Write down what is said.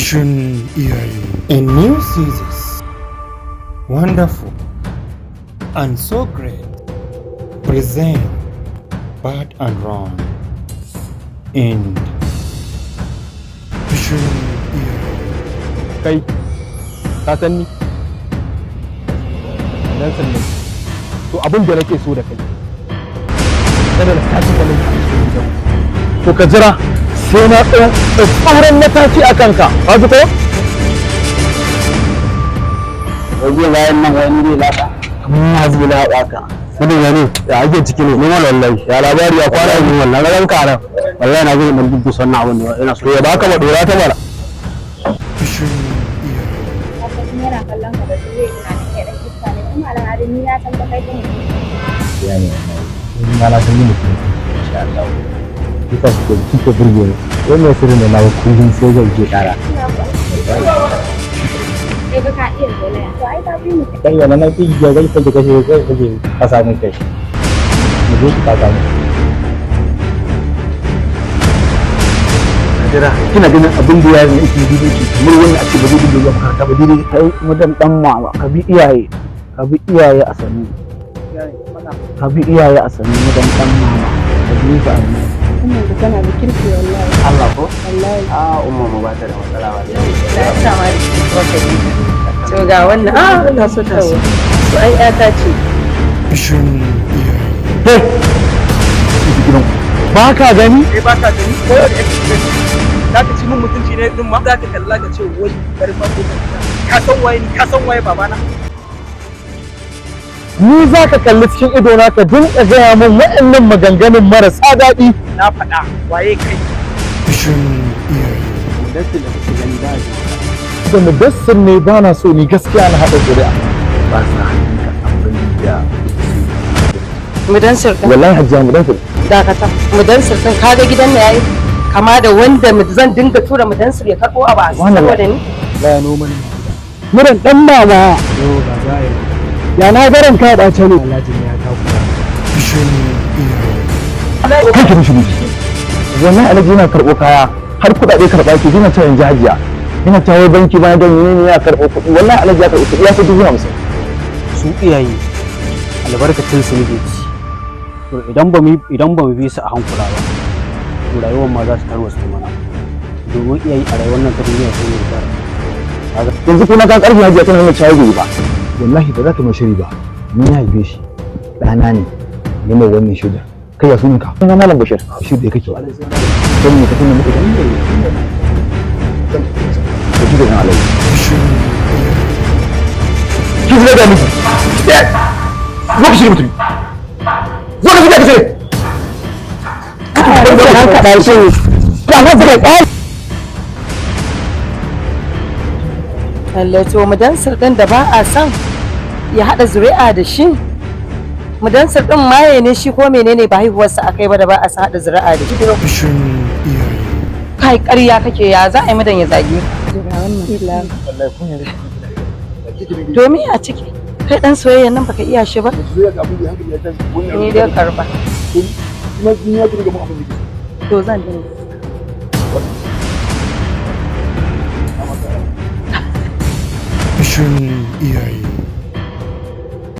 Vision iyaye. A new season, wonderful and so great, present Bad and Wrong in Vision iyaye. Kai, ka san ni? Dan sannan. To abin da nake so da kai. Kada na tashi da nan cikin gidan. To ka jira sai na ɗau tsaron mataki a kanka. Ka ji ko? Wajen bayan nan wani zai laka. Amma zai laka ka. Gudun gani ya ake ciki ne neman wallahi ya labari ya kwana ne wannan ran karan wallahi na zai mun dubbu sannan abin da ina so ya baka ba dora ta bara Vision iyaye. Yana kallon ka da su zai tunanin kai dan iska ne kuma alhalin ni na san ba kai ne. Ya ne wannan. in ma na san ni mutum insha Allah duka su kike burge ni wannan sirrin da na ga kullun sai zai je kara Kai ba ka iya zolaya. To ai ta fi ni. kai wannan na fi ga zai kaje kaje ka samu kai mu je ka samu jira kina ganin abin da yayin yake daidai ki kamar wannan ake ba zai dinga zuwa makaranta ba daidai Kai mudan dan mama ka bi iyaye. Ka bi iyaye a sani. Ka bi iyaye a sani mudan dan mama. Ka bi su a sani. Kuma da kana da kirki wallahi. Allah ko? Wallahi. Umma mu ba ta da matsala ba. Ta sama da to ga wannan ina so ta so. To ai ta ce. Vision iyaye. Hey! Ba ka gani? ba ka gani ko da experience za ka ci min mutunci ne din ma za ka kalla ka ce wai bari ma ko ka san waye ni ka san waye babana Ni za ka kalli cikin idona ka dinga gaya min waɗannan maganganun marasa daɗi. na faɗa waye kai Vision iyaye. Mudassir da kake gani ba shi. Da mudassir ne ba na so ni gaskiya na haɗa zuri'a. Ba sa hannunka abin da Mudansir ɗin Wallahi hajjiya mudassir. dakata. Mudansir ɗin kaga gidan na yayi kama da wanda zan dinga tura mudansir ya karɓo abu a saboda ni. La noman. Muran ɗan mama. Yo ba za a yi. Ya na garan ka da ce ne. Allah jin ya ta ku. Vision iyaye. Kai ki mishi miji. Wallahi alaji yana karɓo kaya har kuɗaɗe karɓa ki yana cewa yanzu hajiya. Yana cewa banki ba da ne ya karɓo kuɗi. Wallahi alaji ya karɓo kuɗi ya fi 50,000. su iyaye albarkacin su muke ci. To idan ba mu bi su a hankula ba to rayuwar ma za su tarwatsa mana. Domin iyaye a rayuwar nan ta duniya sun yi da Yanzu kuma kan ƙarfi hajiya tana nuna cewa bai ba. Wallahi ba za ta mashiri ba. Ni na haife shi. Ɗana ne. Ni mai wannan shaida. Kai ya sunan ka? Sunan Malam Bashir. Bashir da kake wa. Sai ne ka tuna muku da ni. Ko shi da nan alai. Vision iyaye. Ki zai da miki. Zo ki shiri mutum. Zo ka shiga ka shiri. Haka da shi. Ya ma zai kai. Allah to mudansir ɗin da ba a san ya haɗa zuri'a da shi. Mudansir ɗin maye ne shi ko menene ba haihuwarsa akai ba da ba a san haɗa zuri'a da shi. Vision iyaye. Kai ƙarya kake ya za a yi mudan ya zage. To me a ciki? Kai ɗan soyayya nan baka iya shi ba? Ni dai karba. To zan dinga. Vision iyaye.